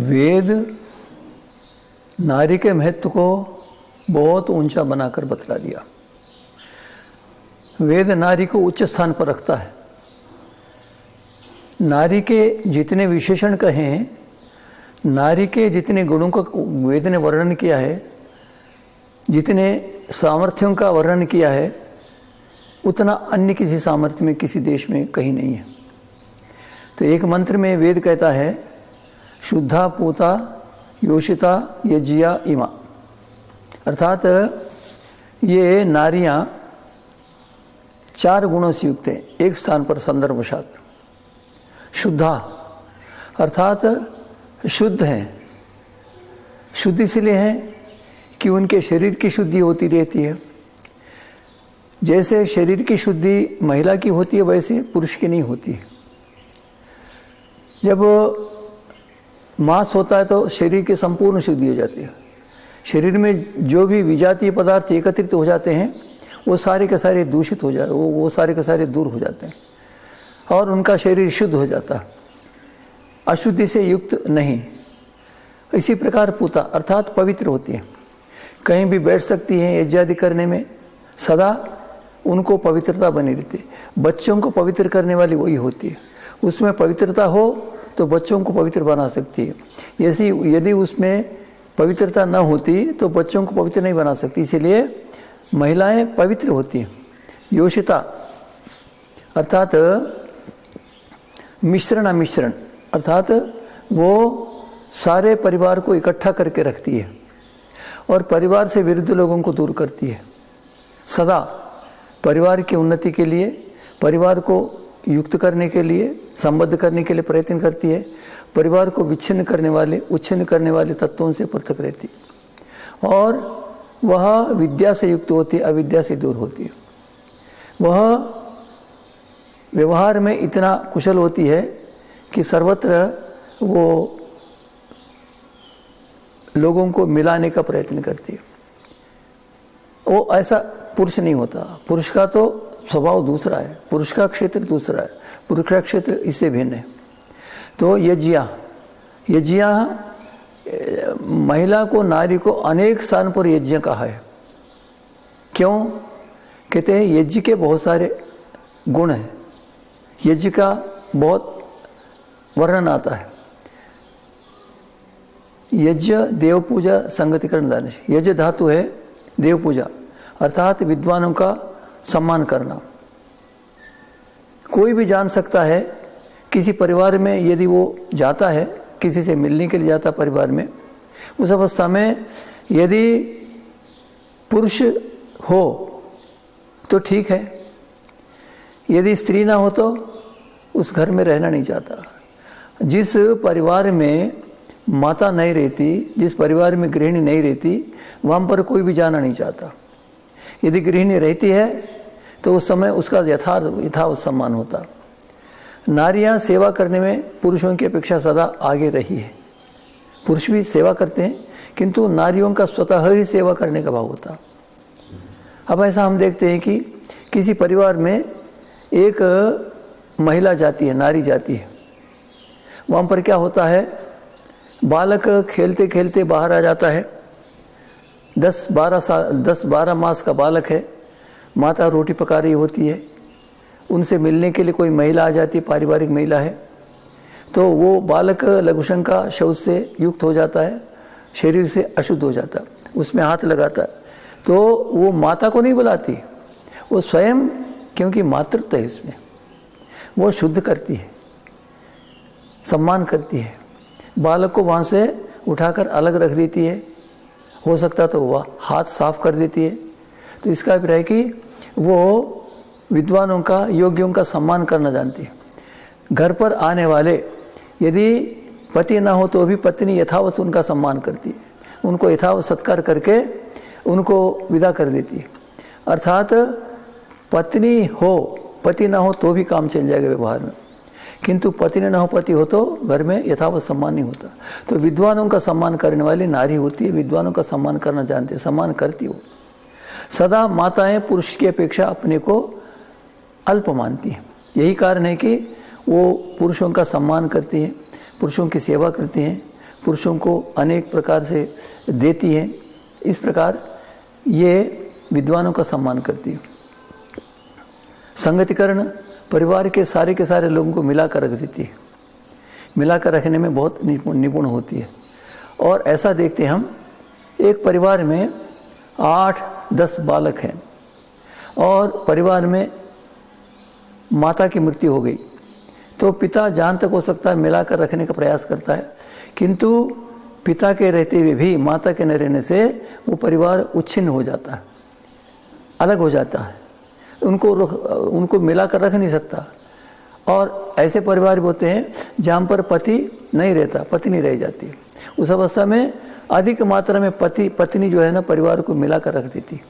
वेद नारी के महत्व को बहुत ऊंचा बनाकर बतला दिया। वेद नारी को उच्च स्थान पर रखता है। नारी के जितने विशेषण कहें, नारी के जितने गुणों का वेद ने वर्णन किया है, जितने सामर्थ्यों का वर्णन किया है, उतना अन्य किसी सामर्थ्य में किसी देश में कहीं नहीं है। तो एक मंत्र में वेद कहता है, शुद्धा पूता योषिता यज्ञा इमा, अर्थात ये नारियां 4 गुणों से युक्त हैं एक स्थान पर संदर्भवशात। शुद्धा अर्थात शुद्ध हैं। शुद्ध इसलिए हैं कि उनके शरीर की शुद्धि होती रहती है। जैसे शरीर की शुद्धि महिला की होती है, वैसे पुरुष की नहीं होती। जब मांस होता है तो शरीर की संपूर्ण शुद्धि हो जाती है। शरीर में जो भी विजातीय पदार्थ एकत्रित हो जाते हैं, वो सारे के सारे दूषित हो जाते, वो सारे के सारे दूर हो जाते हैं और उनका शरीर शुद्ध हो जाता है, अशुद्धि से युक्त नहीं। इसी प्रकार पूता अर्थात पवित्र होती है, कहीं भी बैठ सकती है यज्ञादि करने में, सदा उनको पवित्रता बनी रहती है। बच्चों को पवित्र करने वाली वही होती है। उसमें पवित्रता हो तो बच्चों को पवित्र बना सकती है। ऐसी यदि उसमें पवित्रता न होती तो बच्चों को पवित्र नहीं बना सकती। इसीलिए महिलाएं पवित्र होती हैं। योषिता अर्थात मिश्रण अर्थात वो सारे परिवार को इकट्ठा करके रखती है और परिवार से विरुद्ध लोगों को दूर करती है। सदा परिवार की उन्नति के लिए, परिवार को युक्त करने के लिए, संबद्ध करने के लिए प्रयत्न करती है। परिवार को विच्छिन्न करने वाले, उच्छिन्न करने वाले तत्वों से पृथक रहती है और वह विद्या से युक्त होती है, अविद्या से दूर होती है। वह व्यवहार में इतना कुशल होती है कि सर्वत्र वो लोगों को मिलाने का प्रयत्न करती है। वो ऐसा पुरुष नहीं होता। पुरुष का तो स्वभाव दूसरा है, पुरुष का क्षेत्र दूसरा है, पुरुष का क्षेत्र इससे भिन्न है। तो यज्ञा महिला को, नारी को अनेक स्थान पर यज्ञ कहा है। क्यों? कहते हैं यज्ञ के बहुत सारे गुण हैं, यज्ञ का बहुत वर्णन आता है। यज्ञ देव पूजा संगतिकरण दानिश। यज्ञ धातु है देव पूजा अर्थात विद्वानों का सम्मान करना। कोई भी जान सकता है, किसी परिवार में यदि वो जाता है, किसी से मिलने के लिए जाता परिवार में, उस अवस्था में यदि पुरुष हो तो ठीक है, यदि स्त्री ना हो तो उस घर में रहना नहीं चाहता। जिस परिवार में माता नहीं रहती, जिस परिवार में गृहिणी नहीं रहती, वहाँ पर कोई भी जाना नहीं चाहता। यदि गृहिणी रहती है तो उस समय उसका यथावत सम्मान होता। नारियां सेवा करने में पुरुषों की अपेक्षा सदा आगे रही है। पुरुष भी सेवा करते हैं, किंतु नारियों का स्वतः ही सेवा करने का भाव होता। अब ऐसा हम देखते हैं कि किसी परिवार में एक महिला जाती है, नारी जाती है, वहाँ पर क्या होता है, बालक खेलते खेलते बाहर आ जाता है। 10-12 मास का बालक है, माता रोटी पका रही होती है, उनसे मिलने के लिए कोई महिला आ जाती है, पारिवारिक महिला है, तो वो बालक लघुशंका शौच से युक्त हो जाता है, शरीर से अशुद्ध हो जाता है, उसमें हाथ लगाता है, तो वो माता को नहीं बुलाती, वो स्वयं, क्योंकि मातृत्व है उसमें, वो शुद्ध करती है, सम्मान करती है, बालक को वहाँ से उठाकर अलग रख देती है, हो सकता तो वह हाथ साफ कर देती है। तो इसका अभिप्राय है कि वो विद्वानों का, योग्यों का सम्मान करना जानती है। घर पर आने वाले यदि पति ना हो तो भी पत्नी यथावत उनका सम्मान करती है, उनको यथावत सत्कार करके उनको विदा कर देती है। अर्थात पत्नी हो, पति ना हो तो भी काम चल जाएगा व्यवहार में, किंतु पति न हो, पति हो तो घर में यथावत सम्मान नहीं होता। तो विद्वानों का सम्मान करने वाली नारी होती है, विद्वानों का सम्मान करना जानती है, सम्मान करती हो। सदा माताएं पुरुष की अपेक्षा अपने को अल्प मानती हैं। यही कारण है कि वो पुरुषों का सम्मान करती हैं, पुरुषों की सेवा करती हैं, पुरुषों को अनेक प्रकार से देती है। इस प्रकार ये विद्वानों का सम्मान करती है। संगतिकरण परिवार के सारे लोगों को मिलाकर रख देती है, मिलाकर रखने में बहुत निपुण होती है। और ऐसा देखते हैं हम, एक परिवार में 8-10 बालक हैं और परिवार में माता की मृत्यु हो गई, तो पिता जहाँ तक हो सकता है मिलाकर रखने का प्रयास करता है, किंतु पिता के रहते हुए भी माता के न रहने से वो परिवार उच्छिन्न हो जाता है, अलग हो जाता है, उनको मिलाकर रख नहीं सकता। और ऐसे परिवार भी होते हैं जहाँ पर पति नहीं रहता, पत्नी रह जाती है। उस अवस्था में अधिक मात्रा में पत्नी जो है ना परिवार को मिलाकर रख देती।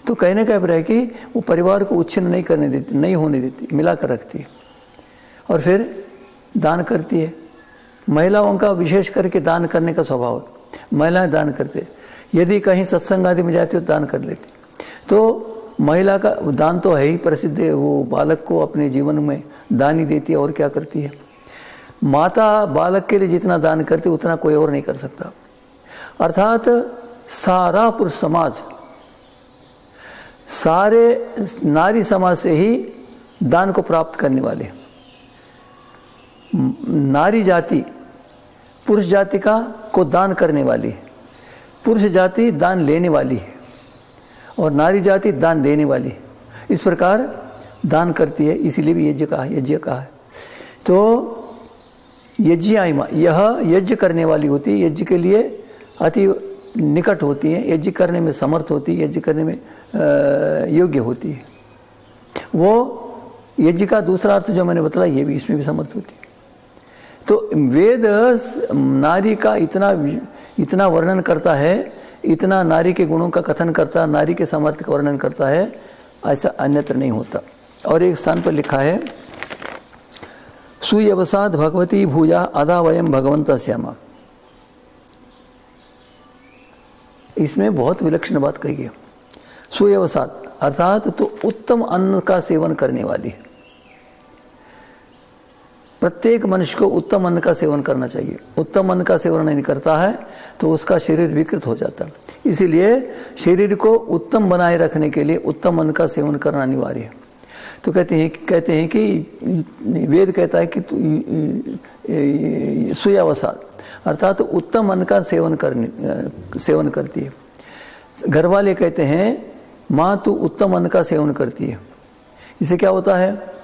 तो कहने का अभिप्राय है कि वो परिवार को उच्छिन्न नहीं करने देती, नहीं होने देती, मिलाकर रखती है। और फिर दान करती है। महिलाओं का विशेष करके दान करने का स्वभाव है, महिलाएं दान करते, यदि कहीं सत्संग आदि में जाती हो तो दान कर लेती। तो महिला का दान तो है ही प्रसिद्ध है, वो बालक को अपने जीवन में दान ही देती है और क्या करती है। माता बालक के लिए जितना दान करती है उतना कोई और नहीं कर सकता। अर्थात सारा पुरुष समाज, सारे नारी समाज से ही दान को प्राप्त करने वाले। नारी जाति पुरुष जाति का को दान करने वाली है, पुरुष जाति दान लेने वाली है और नारी जाति दान देने वाली है। इस प्रकार दान करती है, इसीलिए भी यज्ञ कहा है। तो यज्ञायमा, यह यज्ञ करने वाली होती है, यज्ञ के लिए अति निकट होती है, यज्ञ करने में समर्थ होती है, यज्ञ करने में योग्य होती है। वो यज्ञ का दूसरा अर्थ जो मैंने बताया ये भी इसमें भी समर्थ होती है। तो वेद नारी का इतना वर्णन करता है, इतना नारी के गुणों का कथन करता है, नारी के सामर्थ्य का वर्णन करता है, ऐसा अन्यत्र नहीं होता। और एक स्थान पर लिखा है, सुयवसाद भगवती भूजा अदा वयम भगवंत श्यामा। इसमें बहुत विलक्षण बात कही है। सुयवसाद अर्थात तो उत्तम अन्न का सेवन करने वाली है। प्रत्येक मनुष्य को उत्तम अन्न का सेवन करना चाहिए। उत्तम अन्न का सेवन नहीं करता है तो उसका शरीर विकृत हो जाता है। इसीलिए शरीर को उत्तम बनाए रखने के लिए उत्तम अन्न का सेवन करना अनिवार्य है। तो कहते हैं कि वेद कहता है कि सुयावसाद अर्थात तो उत्तम अन्न का सेवन करती है। घर वाले कहते हैं माँ तू उत्तम अन्न का सेवन करती है। इससे क्या होता है?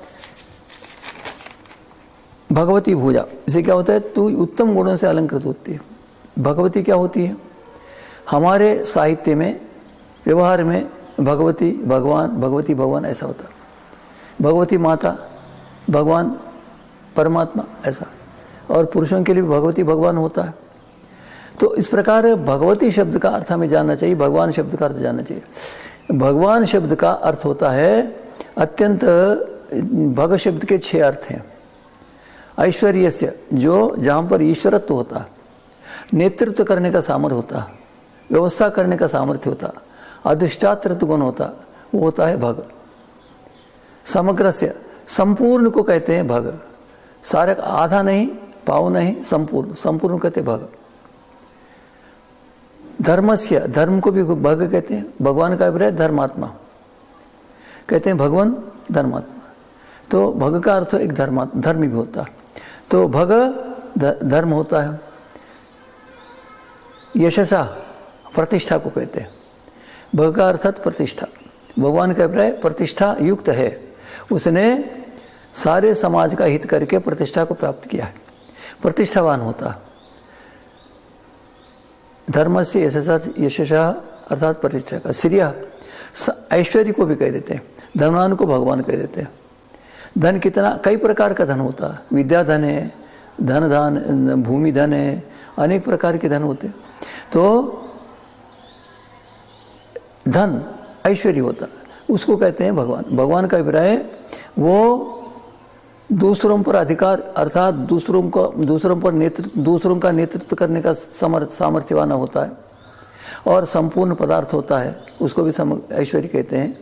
भगवती भूजा, इसे क्या होता है? तू उत्तम गुणों से अलंकृत होती है। भगवती क्या होती है? हमारे साहित्य में, व्यवहार में भगवती भगवान ऐसा होता है। भगवती माता, भगवान परमात्मा ऐसा। और पुरुषों के लिए भगवती भगवान होता है। तो इस प्रकार भगवती शब्द का अर्थ हमें जानना चाहिए, भगवान शब्द का अर्थ जानना चाहिए। भगवान शब्द का अर्थ होता है अत्यंत, भग शब्द के 6 अर्थ हैं। ऐश्वर्यस्य, जो जहाँ पर ईश्वरत्व होता है, नेतृत्व करने का सामर्थ्य होता है, व्यवस्था करने का सामर्थ्य होता, अधिष्ठातृत्व गुण होता, वो होता है भग। समग्रस्य, संपूर्ण को कहते हैं भग। सारे आधा नहीं, पाव नहीं, संपूर्ण कहते हैं भग। धर्मस्य, धर्म को भी भग कहते हैं। भगवान का अभिप्राय धर्मात्मा कहते हैं, भगवान धर्मात्मा। तो भग का अर्थ एक धर्म भी होता है। तो भग धर्म होता है। यशसा, प्रतिष्ठा को कहते हैं। भग का अर्थात प्रतिष्ठा। भगवान का अभिप्राय प्रतिष्ठा युक्त है, उसने सारे समाज का हित करके प्रतिष्ठा को प्राप्त किया है, प्रतिष्ठावान होता। धर्म से यशसा अर्थात प्रतिष्ठा का। श्रिय, ऐश्वर्य को भी कह देते हैं, धनवान को भगवान कह देते हैं। धन कितना, कई प्रकार का धन होता है। विद्या धन है, धन भूमि धन है, अनेक प्रकार के धन होते हैं। तो धन ऐश्वर्य होता है, उसको कहते हैं भगवान। भगवान का अभिप्राय वो दूसरों पर अधिकार अर्थात दूसरों का नेतृत्व करने का सामर्थ्यवान होता है और संपूर्ण पदार्थ होता है, उसको भी ऐश्वर्य कहते हैं।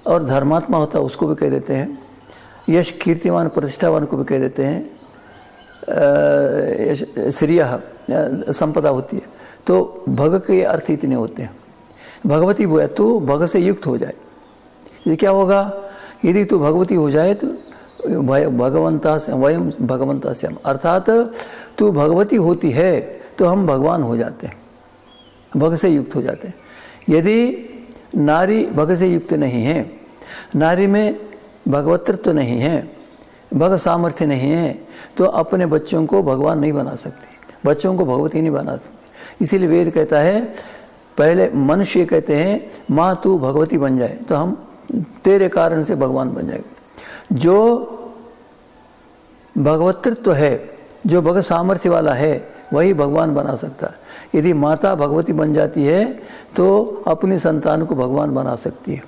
और धर्मात्मा होता है, उसको भी कह देते हैं। यश, कीर्तिवान, प्रतिष्ठावान को भी कह देते हैं। श्रियः संपदा होती है। तो भग के अर्थ इतने होते हैं। भगवती बोया तू भग से युक्त हो जाए। ये क्या होगा? यदि तू भगवती हो जाए तो भगवंता से वयम भगवंता से हम, अर्थात तू भगवती होती है तो हम भगवान हो जाते हैं, भग से युक्त हो जाते हैं। यदि नारी भग से युक्त नहीं है, नारी में भगवतत्व नहीं है, भग सामर्थ्य नहीं है, तो अपने बच्चों को भगवान नहीं बना सकती, बच्चों को भगवती नहीं बना सकती। इसीलिए वेद कहता है, पहले मनुष्य कहते हैं माँ तू भगवती बन जाए तो हम तेरे कारण से भगवान बन जाएंगे। जो भगवतत्व है, जो भगवत सामर्थ्य वाला है, वही भगवान बना सकता है। यदि माता भगवती बन जाती है तो अपनी संतान को भगवान बना सकती है।